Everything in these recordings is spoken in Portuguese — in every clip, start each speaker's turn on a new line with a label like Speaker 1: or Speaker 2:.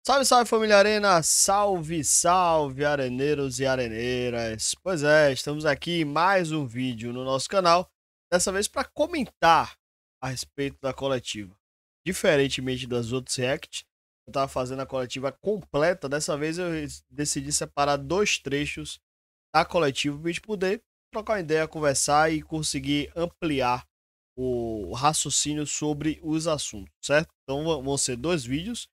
Speaker 1: Salve, salve família Arena, salve, salve areneiros e areneiras. Pois é, estamos aqui em mais um vídeo no nosso canal, dessa vez para comentar a respeito da coletiva. Diferentemente das outras react, eu estava fazendo a coletiva completa, dessa vez eu decidi separar dois trechos da coletiva para a gente poder trocar uma ideia, conversar e conseguir ampliar o raciocínio sobre os assuntos, certo? Então vão ser dois vídeos.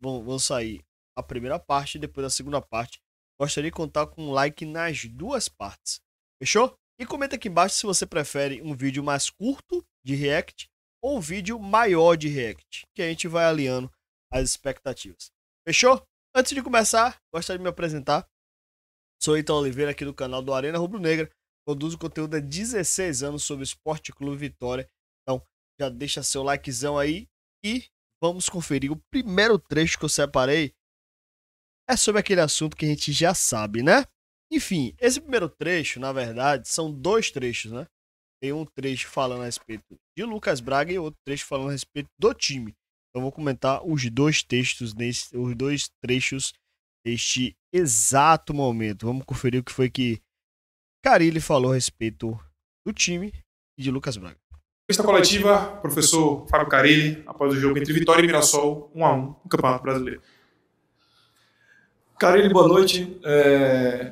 Speaker 1: Vão sair a primeira parte e depois a segunda parte. Gostaria de contar com um like nas duas partes. Fechou? E comenta aqui embaixo se você prefere um vídeo mais curto de react ou um vídeo maior de react, que a gente vai alinhando as expectativas. Fechou? Antes de começar, gostaria de me apresentar. Sou Ítalo Oliveira, aqui do canal do Arena Rubro Negra. Produzo conteúdo há 16 anos sobre o Esporte Clube Vitória. Então, já deixa seu likezão aí e vamos conferir. O primeiro trecho que eu separei é sobre aquele assunto que a gente já sabe, né? Enfim, esse primeiro trecho, na verdade, são dois trechos, né? Tem um trecho falando a respeito de Lucas Braga e outro trecho falando a respeito do time. Então, vou comentar os dois textos, os dois trechos neste exato momento. Vamos conferir o que foi que Carille falou a respeito do time e de Lucas Braga.
Speaker 2: Entrevista coletiva, professor Fábio Carille, após o jogo entre Vitória e Mirassol, 1-1 no Campeonato Brasileiro.
Speaker 3: Carille, boa noite.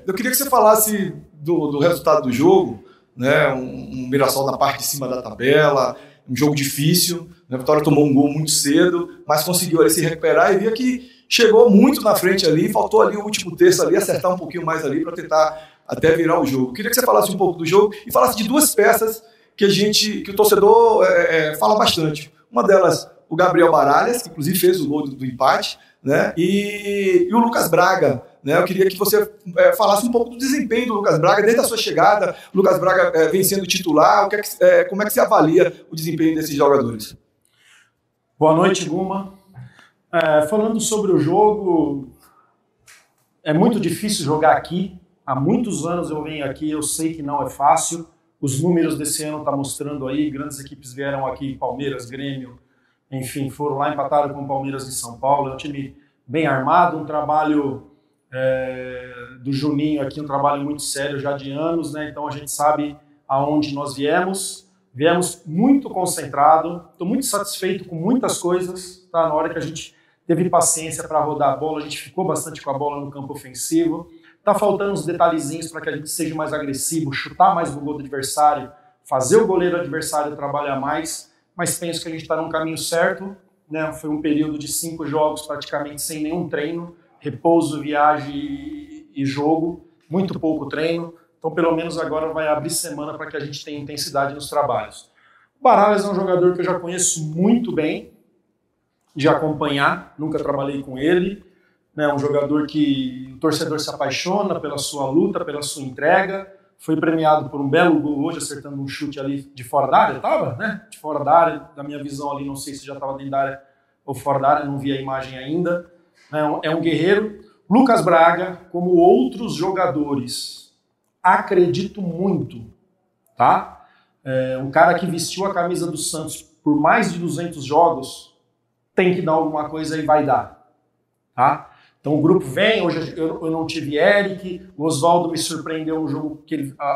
Speaker 3: Eu queria que você falasse do resultado do jogo, né? Um Mirassol na parte de cima da tabela, um jogo difícil. A Vitória tomou um gol muito cedo, mas conseguiu ali se recuperar e via que chegou muito na frente ali, faltou ali o último terço ali, acertar um pouquinho mais ali para tentar até virar o jogo. Eu queria que você falasse um pouco do jogo e falasse de duas peças que o torcedor fala bastante. Uma delas, o Gabriel Baralhas, que inclusive fez o gol do empate, né? E o Lucas Braga, né? Eu queria que você falasse um pouco do desempenho do Lucas Braga desde a sua chegada. O Lucas Braga vem sendo titular. Como é que você avalia o desempenho desses jogadores?
Speaker 4: Boa noite, Guma. Falando sobre o jogo, é muito difícil jogar aqui. Há muitos anos eu venho aqui, eu sei que não é fácil. Os números desse ano estão mostrando aí, grandes equipes vieram aqui, Palmeiras, Grêmio, enfim, foram lá, empataram com o Palmeiras em São Paulo. É um time bem armado, um trabalho do Juninho aqui, um trabalho muito sério já de anos, né? Então a gente sabe aonde nós viemos muito concentrado, estou muito satisfeito com muitas coisas, tá? Na hora que a gente teve paciência para rodar a bola, a gente ficou bastante com a bola no campo ofensivo. Tá faltando uns detalhezinhos para que a gente seja mais agressivo, chutar mais no gol do adversário, fazer o goleiro adversário trabalhar mais, mas penso que a gente está no caminho certo, né? Foi um período de 5 jogos praticamente sem nenhum treino, repouso, viagem e jogo, muito pouco treino, então pelo menos agora vai abrir semana para que a gente tenha intensidade nos trabalhos. O Baralhas é um jogador que eu já conheço muito bem, de acompanhar, nunca trabalhei com ele, né, um jogador que o torcedor se apaixona pela sua luta, pela sua entrega, foi premiado por um belo gol hoje, acertando um chute ali de fora da área, estava, né? De fora da área, da minha visão ali, não sei se já estava dentro da área ou fora da área, não vi a imagem ainda. É um guerreiro. Lucas Braga, como outros jogadores, acredito muito, tá? Um cara que vestiu a camisa do Santos por mais de 200 jogos, tem que dar alguma coisa e vai dar, tá? Então o grupo vem, hoje eu não tive Eric, o Oswaldo me surpreendeu no jogo,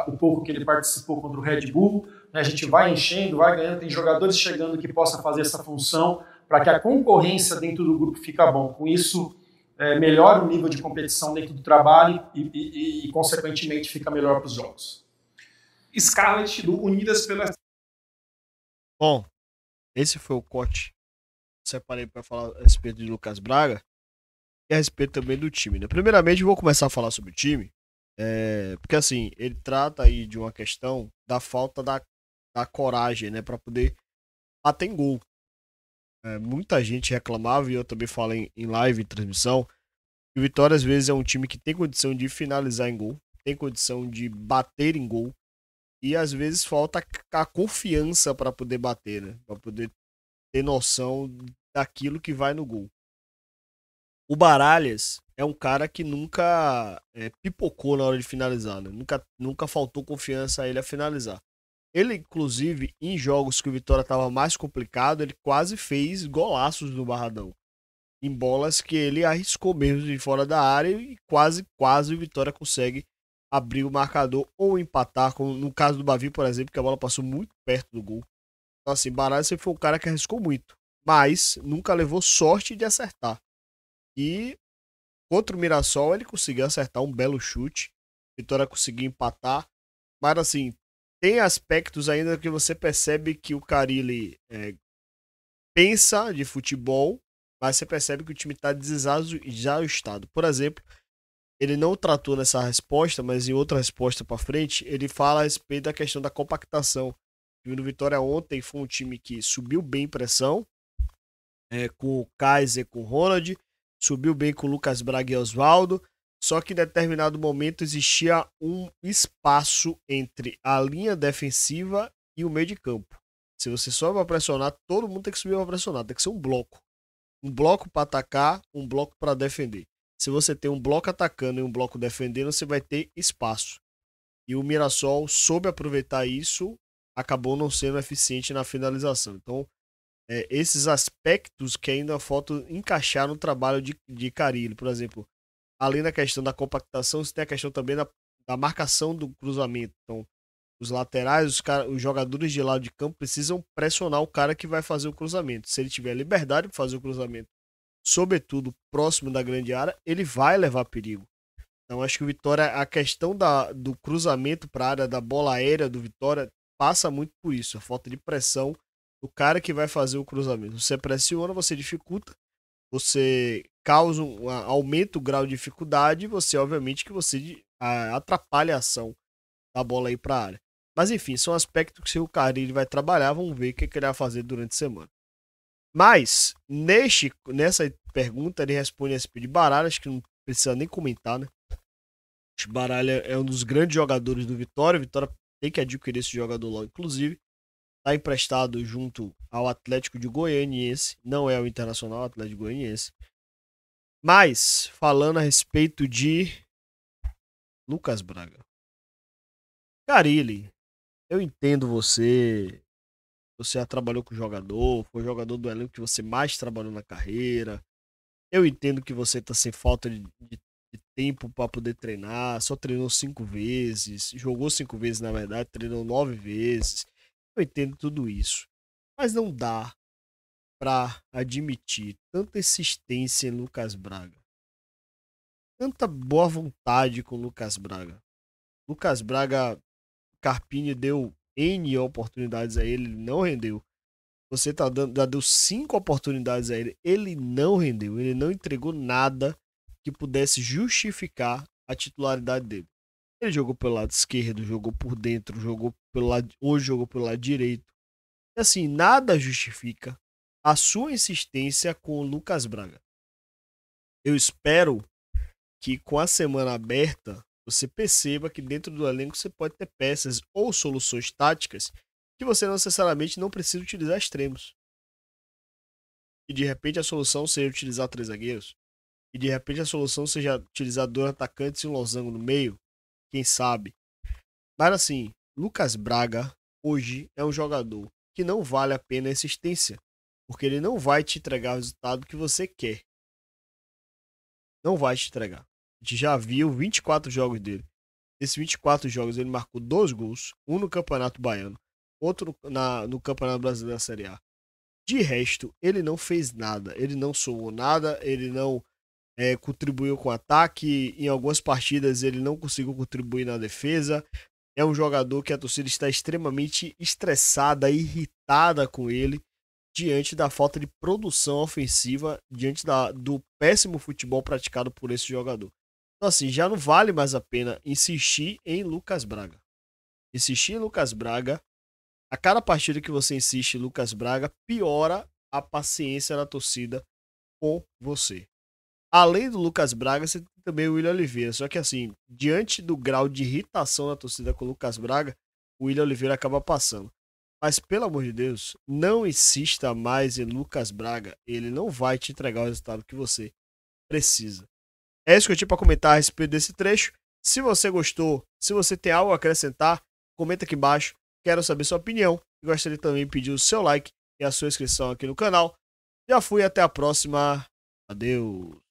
Speaker 4: o pouco que ele participou contra o Red Bull, né? A gente vai enchendo, vai ganhando, tem jogadores chegando que possam fazer essa função para que a concorrência dentro do grupo fica bom. Com isso, melhora o nível de competição dentro do trabalho e consequentemente, fica melhor para os jogos.
Speaker 2: Scarlett do Unidas pela...
Speaker 1: Bom, esse foi o corte que eu separei para falar a respeito de Lucas Braga e a respeito também do time, né? Primeiramente, vou começar a falar sobre o time, porque assim, ele trata aí de uma questão da falta da coragem, né, para poder bater em gol. Muita gente reclamava, e eu também falo em live, em transmissão, que o Vitória às vezes é um time que tem condição de finalizar em gol, tem condição de bater em gol, e às vezes falta a confiança para poder bater, né, para poder ter noção daquilo que vai no gol. O Baralhas é um cara que nunca pipocou na hora de finalizar, né? Nunca faltou confiança a ele a finalizar. Ele, inclusive, em jogos que o Vitória estava mais complicado, ele quase fez golaços no Barradão. em bolas que ele arriscou mesmo de fora da área e quase o Vitória consegue abrir o marcador ou empatar, como no caso do Bavi, por exemplo, que a bola passou muito perto do gol. Então assim, Baralhas sempre foi um cara que arriscou muito, mas nunca levou sorte de acertar. E contra o Mirassol ele conseguiu acertar um belo chute, Vitória conseguiu empatar, mas assim, tem aspectos ainda que você percebe que o Carille pensa de futebol, mas você percebe que o time está desajustado. Por exemplo, ele não tratou nessa resposta, mas em outra resposta para frente, ele fala a respeito da questão da compactação. O time do Vitória ontem foi um time que subiu bem pressão, com o Kaiser, com o Ronald, subiu bem com o Lucas Braga e Oswaldo, só que em determinado momento existia um espaço entre a linha defensiva e o meio de campo. Se você sobe para pressionar, todo mundo tem que subir para pressionar, tem que ser um bloco. Um bloco para atacar, um bloco para defender. Se você tem um bloco atacando e um bloco defendendo, você vai ter espaço. E o Mirassol soube aproveitar isso, acabou não sendo eficiente na finalização. Então, esses aspectos que ainda faltam encaixar no trabalho de Carille. Por exemplo, além da questão da compactação, você tem a questão também da marcação do cruzamento. Então, os laterais, os jogadores de lado de campo precisam pressionar o cara que vai fazer o cruzamento. Se ele tiver liberdade para fazer o cruzamento, sobretudo próximo da grande área, ele vai levar perigo. Então acho que o Vitória, a questão do cruzamento para a área, da bola aérea do Vitória, passa muito por isso, a falta de pressão do cara que vai fazer o cruzamento. Você pressiona, você dificulta, você causa aumenta o grau de dificuldade, você obviamente que você atrapalha a ação da bola aí para a área. Mas enfim, são aspectos que o Carille vai trabalhar, vamos ver o que ele vai fazer durante a semana. Mas, nessa pergunta, ele responde a respeito de Baralha, acho que não precisa nem comentar, né? Acho que Baralha é um dos grandes jogadores do Vitória, o Vitória tem que adquirir esse jogador logo, inclusive. Está emprestado junto ao Atlético de Goianiense, não é o Internacional, o Atlético Goianiense. Mas, falando a respeito de Lucas Braga. Carille, eu entendo você já trabalhou com o jogador, foi o jogador do elenco que você mais trabalhou na carreira. Eu entendo que você tá sem falta de tempo para poder treinar, só treinou 5 vezes, jogou 5 vezes na verdade, treinou 9 vezes. Eu entendo tudo isso, mas não dá para admitir tanta insistência em Lucas Braga, tanta boa vontade com Lucas Braga. Lucas Braga, Carpini deu N oportunidades a ele, ele não rendeu. Você já deu 5 oportunidades a ele, ele não rendeu, ele não entregou nada que pudesse justificar a titularidade dele. Ele jogou pelo lado esquerdo, jogou por dentro, hoje jogou pelo lado direito. E assim, nada justifica a sua insistência com o Lucas Braga. Eu espero que com a semana aberta você perceba que dentro do elenco você pode ter peças ou soluções táticas que você não necessariamente não precisa utilizar extremos. E de repente a solução seja utilizar 3 zagueiros. E de repente a solução seja utilizar 2 atacantes e um losango no meio. Quem sabe? Mas assim, Lucas Braga hoje é um jogador que não vale a pena a insistência. Porque ele não vai te entregar o resultado que você quer. Não vai te entregar. A gente já viu 24 jogos dele. Nesses 24 jogos ele marcou 2 gols. Um no Campeonato Baiano. Outro no Campeonato Brasileiro da Série A. De resto, ele não fez nada. Ele não somou nada. Ele não contribuiu com o ataque. Em algumas partidas ele não conseguiu contribuir na defesa. É um jogador que a torcida está extremamente estressada, irritada com ele, diante da falta de produção ofensiva, diante do péssimo futebol praticado por esse jogador. Então assim, já não vale mais a pena insistir em Lucas Braga. Insistir em Lucas Braga, a cada partida que você insiste em Lucas Braga, piora a paciência da torcida com você. Além do Lucas Braga, você tem também o William Oliveira. Só que assim, diante do grau de irritação da torcida com o Lucas Braga, o William Oliveira acaba passando. Mas, pelo amor de Deus, não insista mais em Lucas Braga. Ele não vai te entregar o resultado que você precisa. É isso que eu tinha para comentar a respeito desse trecho. Se você gostou, se você tem algo a acrescentar, comenta aqui embaixo. Quero saber sua opinião. E gostaria também de pedir o seu like e a sua inscrição aqui no canal. Já fui, até a próxima. Adeus.